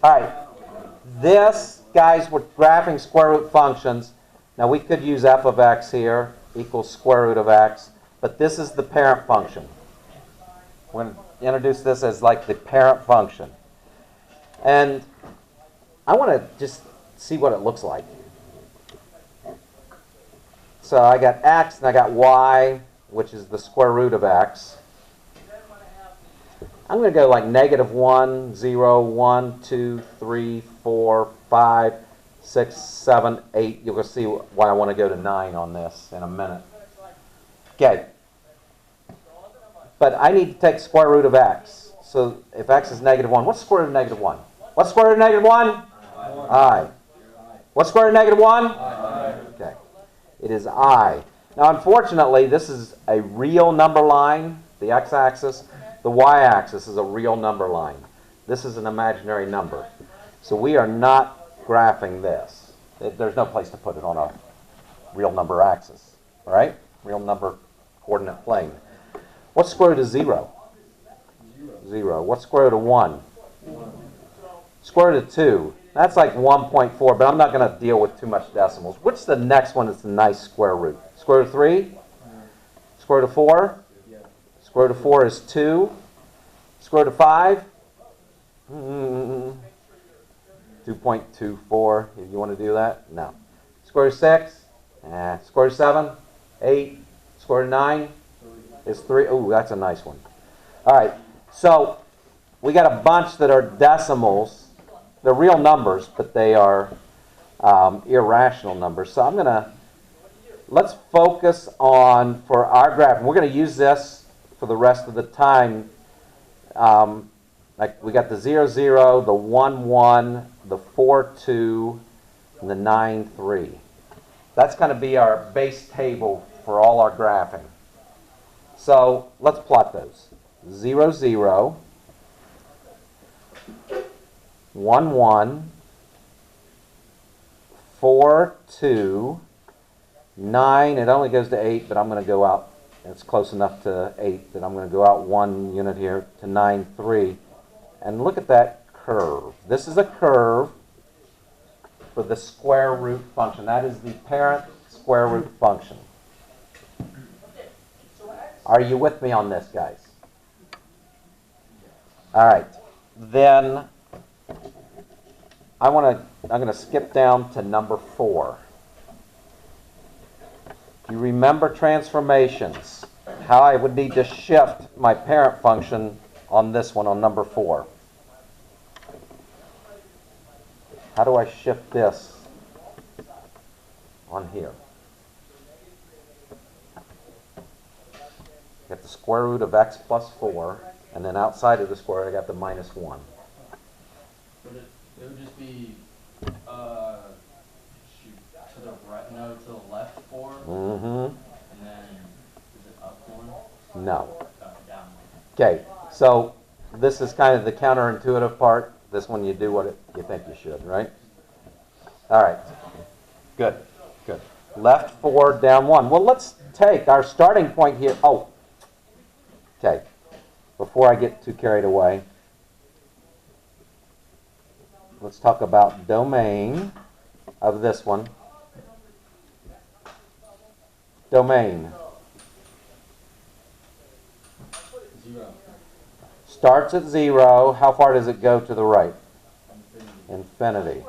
All right. This, guys, we're graphing square root functions. Now, we could use f of x here equals square root of x, but this is the parent function. We're going to introduce this as like the parent function. And I want to just see what it looks like. So I got x and I got y, which is the square root of x. I'm going to go like negative 1, 0, 1, 2, 3, 4, 5, 6, 7, 8. You'll see why I want to go to 9 on this in a minute. Okay. But I need to take square root of x. So if x is negative 1, what's the square root of negative 1? What's the square root of negative 1? I. What's the square root of negative 1? Okay. It is I. Now, unfortunately, this is a real number line, the x-axis. The y-axis is a real number line. This is an imaginary number. So we are not graphing this. There's no place to put it on a real number axis. All right? Real number coordinate plane. What's the square root of 0? 0. What's the square root of 1? Square root of 2. That's like 1.4, but I'm not going to deal with too much decimals. What's the next one that's a nice square root? Square root of 3? Square root of 4? Square root of 4 is 2. Square root of 5? 2.24. You want to do that? No. Square root of 6? Square root of 7? 8. Square root of 9 is 3. Oh, that's a nice one. All right. So we got a bunch that are decimals. They're real numbers, but they are irrational numbers. So I'm going to, let's focus on, for our graph, we're going to use this for the rest of the time. Like we got the 0, 0, the 1, 1, the 4, 2, and the 9, 3. That's going to be our base table for all our graphing. So let's plot those. 0, 0, 1, 1, 4, 2, 9. It only goes to 8, but I'm going to go out. It's close enough to 8 that I'm going to go out 1 unit here to 9, 3. And look at that curve. This is a curve for the square root function. That is the parent square root function. Are you with me on this, guys? All right. Then I'm going to skip down to number 4. You remember transformations, how I would need to shift my parent function on this one, on number 4. How do I shift this on here? I got the square root of x plus 4, and then outside of the square I got the minus 1. It would just be to the right, no, to the left 4. Mm-hmm. And then is it up 1? No. Down 1. Okay, so this is kind of the counterintuitive part. This one you do what you think you should, right? All right. Good. Good. Left 4, down 1. Well, let's take our starting point here. Oh, okay. Before I get too carried away, let's talk about domain of this one. Domain. 0. Starts at 0. How far does it go to the right? Infinity.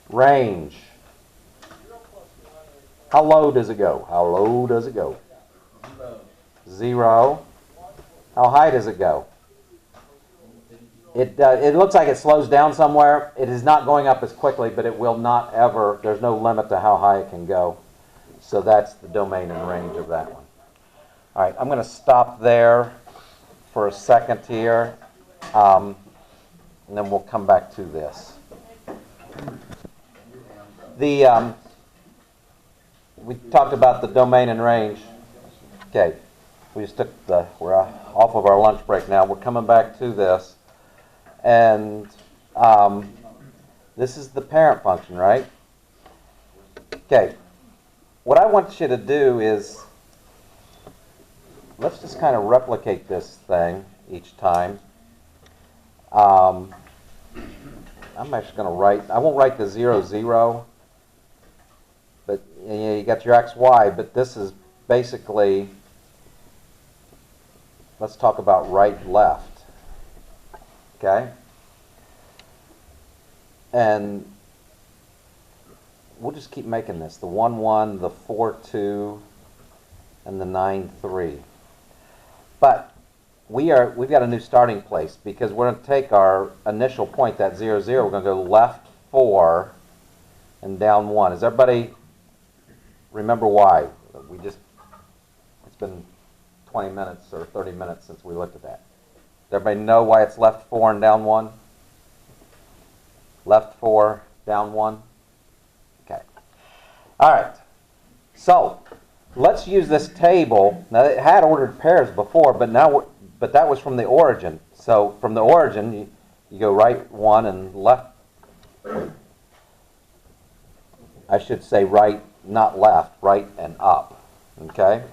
Range. How low does it go? How low does it go? 0. How high does it go? It looks like it slows down somewhere. It is not going up as quickly, but it will not ever, there's no limit to how high it can go. So that's the domain and range of that one. All right, I'm going to stop there for a second here, and then we'll come back to this. We talked about the domain and range. Okay, we just we're off of our lunch break now. We're coming back to this. And this is the parent function, right? Okay, what I want you to do is, let's just kind of replicate this thing each time. I'm actually going to write, I won't write the 0, 0, but you got your x, y, but this is basically, let's talk about right, left, okay? And we'll just keep making this, the 1, 1, the 4, 2, and the 9, 3. But we've got a new starting place because we're going to take our initial point, that 0, 0, we're going to go left 4 and down 1. Does everybody remember why? It's been 20 minutes or 30 minutes since we looked at that. Does everybody know why it's left 4 and down 1? Left 4, down 1? Okay. All right. So let's use this table. Now, it had ordered pairs before, but that was from the origin. So from the origin, you go right 1 and left. I should say right, not left, right and up. Okay?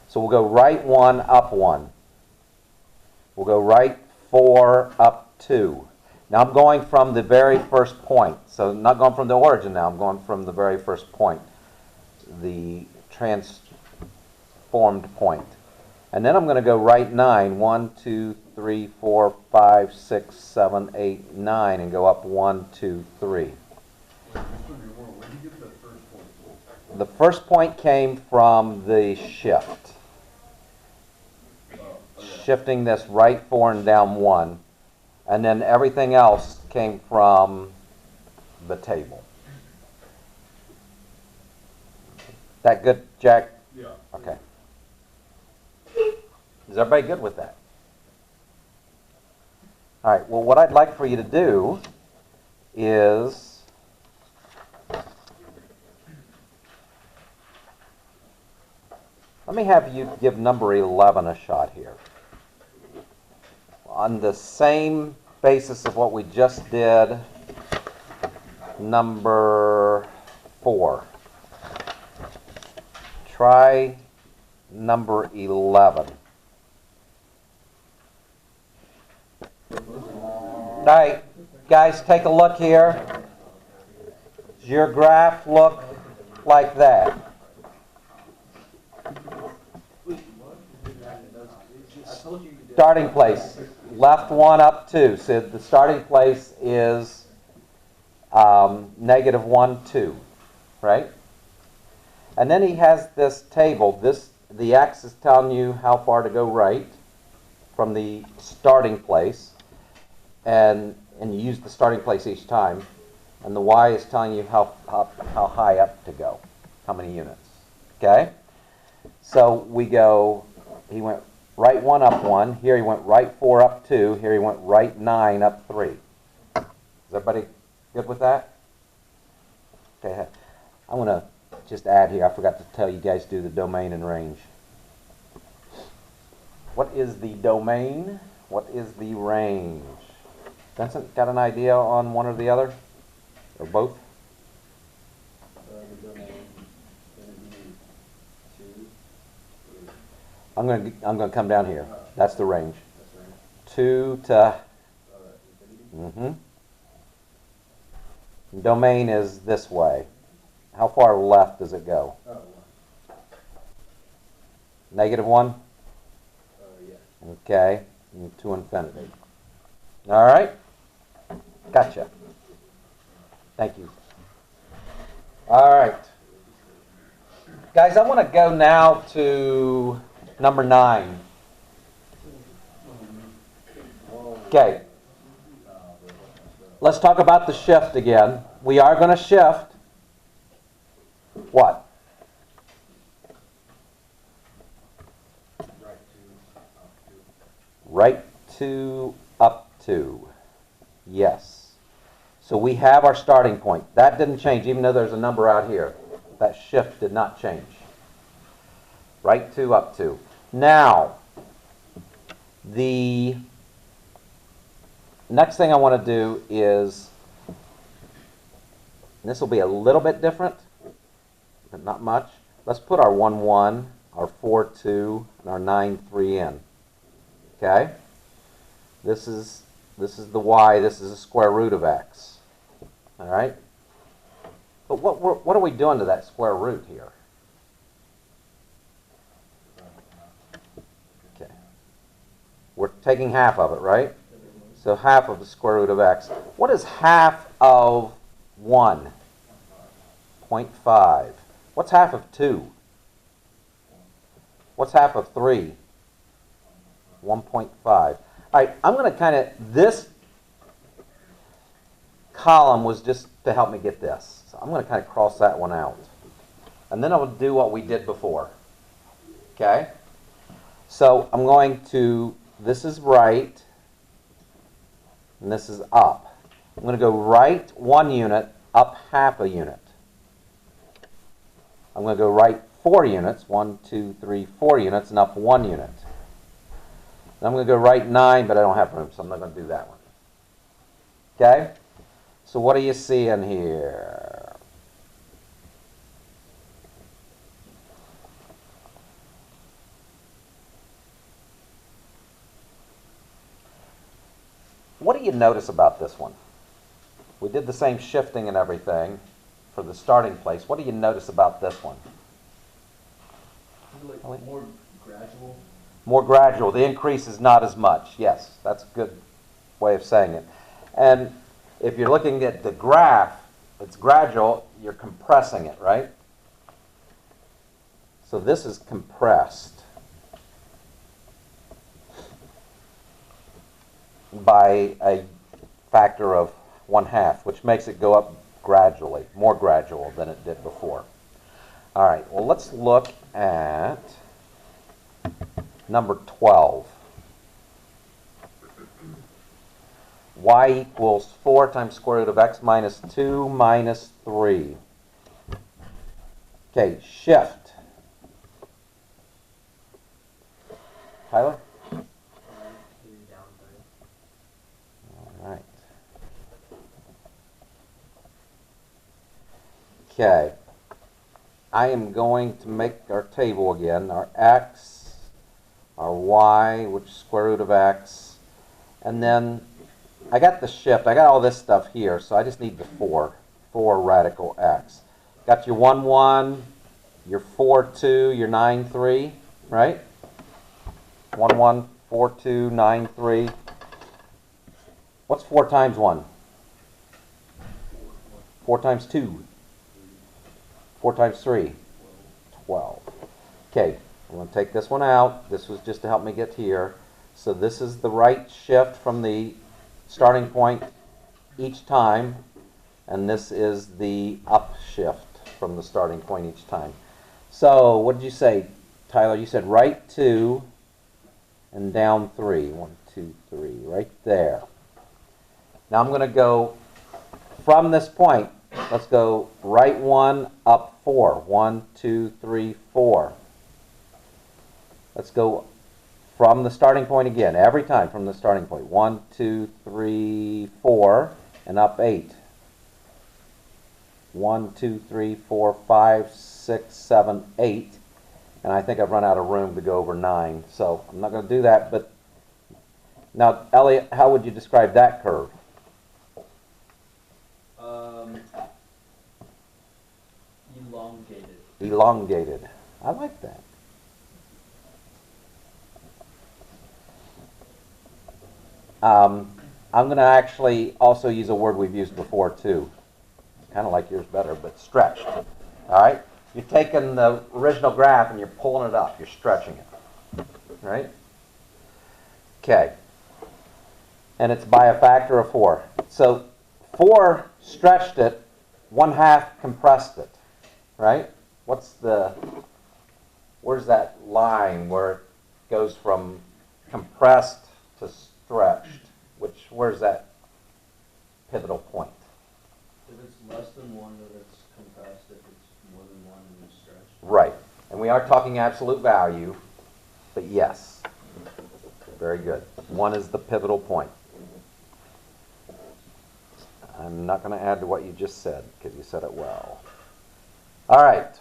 So we'll go right 1, up 1. We'll go right 4, up 2. Now I'm going from the very first point. So I'm not going from the origin now. I'm going from the very first point, the transformed point. And then I'm going to go right 9. 1, 2, 3, 4, 5, 6, 7, 8, 9, and go up 1, 2, 3. The first point came from the shift. Shifting this right 4 and down 1. And then everything else came from the table. That good, Jack? Yeah. Okay. Is everybody good with that? All right, well, what I'd like for you to do is let me have you give number 11 a shot here. On the same basis of what we just did, number 4. Try number 11. All right, guys, take a look here. Does your graph look like that? Starting place, left 1, up 2. So the starting place is negative 1, 2, right? And then he has this table. The x is telling you how far to go right from the starting place, and you use the starting place each time. And the y is telling you how high up to go, how many units. Okay? So we go, he went right 1, up 1. Here he went right 4, up 2. Here he went right 9, up 3. Is everybody good with that? Okay, I'm going to just add here, I forgot to tell you guys do the domain and range. What is the domain? What is the range? Vincent, got an idea on one or the other? Or both? The domain is going to be 2. I'm going to come down here. That's the range. That's right. 2 to Infinity. Domain is this way. How far left does it go? Oh, 1. Negative 1? Yeah. Okay. To infinity. All right. Gotcha. Thank you. All right. Guys, I want to go now to number 9. Okay. Let's talk about the shift again. We are going to shift. What? Right 2, up 2. Yes. So we have our starting point. That didn't change, even though there's a number out here. That shift did not change. Right 2, up 2. Now, the next thing I want to do is, and this will be a little bit different, but not much. Let's put our 1, 1, our 4, 2, and our 9, 3 in. Okay? This is the y, this is the square root of x. All right? But what are we doing to that square root here? Okay. We're taking half of it, right? So half of the square root of x. What is half of 1? 0.5. What's half of 2? What's half of 3? 1.5. All right, I'm going to kind of, this column was just to help me get this. So I'm going to kind of cross that one out. And then I'll do what we did before. Okay? So I'm going to, this is right, and this is up. I'm going to go right 1 unit, up half a unit. I'm going to go right 4 units, 1, 2, 3, 4 units, and up 1 unit. And I'm going to go right 9, but I don't have room, so I'm not going to do that one. Okay? So what do you see in here? What do you notice about this one? We did the same shifting and everything for the starting place. What do you notice about this one? Like more gradual. More gradual. The increase is not as much. Yes, that's a good way of saying it. And if you're looking at the graph, it's gradual, you're compressing it, right? So this is compressed by a factor of 1/2, which makes it go up gradually, more gradual than it did before. All right, well, let's look at number 12. Y equals 4 times square root of x minus 2 minus 3. Okay, shift. Tyler? All right. Okay. I am going to make our table again. Our x, our y, which is square root of x, and then I got the shift. I got all this stuff here, so I just need the 4 radical x. Got your 1, 1, your 4, 2, your 9, 3, right? 1, 1, 4, 2, 9, 3. What's 4 times 1? 4 times 2. 4 times 3. 12. Okay, I'm going to take this one out. This was just to help me get here. So this is the right shift from the starting point each time, and this is the up shift from the starting point each time. So what did you say, Tyler? You said right 2 and down 3. 1, 2, 3, right there. Now I'm going to go from this point. Let's go right 1, up 4. 1, 2, 3, 4. Let's go from the starting point again, every time from the starting point. 1, 2, 3, 4, and up 8. 1, 2, 3, 4, 5, 6, 7, 8. And I think I've run out of room to go over 9. So I'm not going to do that. But now, Elliot, how would you describe that curve? Elongated. Elongated. I like that. I'm going to actually also use a word we've used before too. Kind of like yours better, but stretched. All right? You're taking the original graph and you're pulling it up. You're stretching it. Right? Okay. And it's by a factor of 4. So 4 stretched it, 1/2 compressed it. Right? Where's that line where it goes from compressed to stretched? Where's that pivotal point? If it's less than 1, then it's compressed. If it's more than 1, then it's stretched. Right. And we are talking absolute value, but yes. Very good. 1 is the pivotal point. I'm not going to add to what you just said, because you said it well. All right.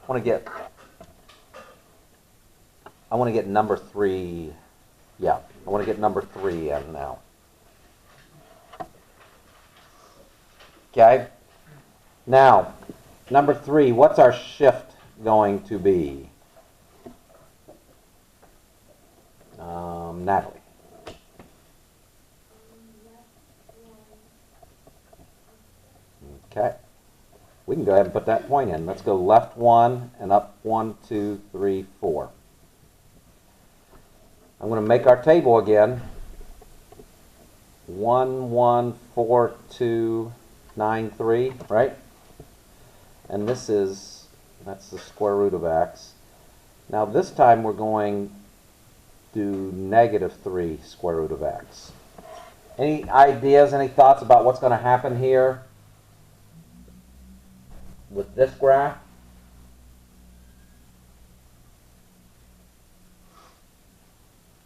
I want to get number 3. Yeah, I want to get number 3 in now. Okay? Now, number 3, what's our shift going to be? Natalie. Okay. We can go ahead and put that point in. Let's go left 1 and up 1, 2, 3, 4. I'm going to make our table again. 1, 1, 4, 2, 9, 3, right? And this is, that's the square root of x. Now this time we're going to negative 3 square root of x. Any ideas, any thoughts about what's going to happen here with this graph?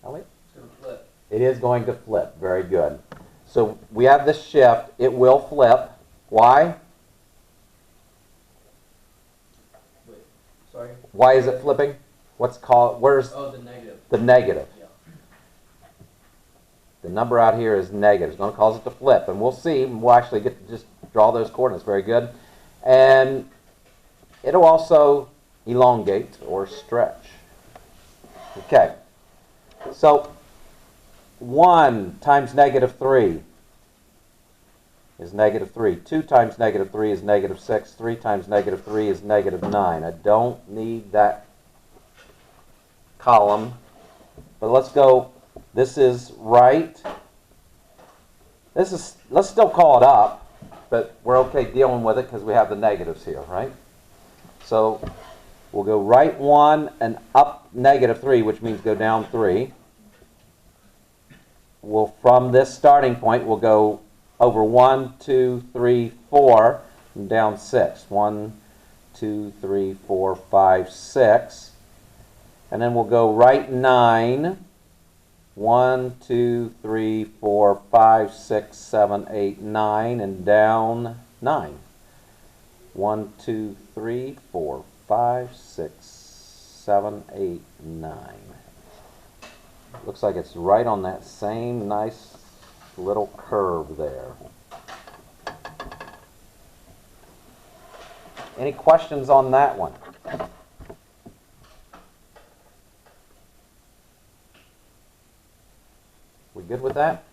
Elliot? It's going to flip. It is going to flip. Very good. So we have this shift. It will flip. Why? Wait, sorry? Why is it flipping? What's called, where's Oh, the negative. the negative? Yeah. The number out here is negative. It's going to cause it to flip. And we'll see. We'll actually get to just draw those coordinates. Very good. And it'll also elongate or stretch. Okay. So 1 times negative 3 is negative 3. 2 times negative 3 is negative 6. 3 times negative 3 is negative 9. I don't need that column. But let's go. This is right. This is, let's still call it up, but we're okay dealing with it because we have the negatives here, right? So we'll go right 1 and up negative 3, which means go down 3. We'll, from this starting point, we'll go over 1, 2, 3, 4, and down 6. 1, 2, 3, 4, 5, 6. And then we'll go right 9. 1, 2, 3, 4, 5, 6, 7, 8, 9, and down 9. 1, 2, 3, 4, 5, 6, 7, 8, 9. Looks like it's right on that same nice little curve there. Any questions on that one? We good with that?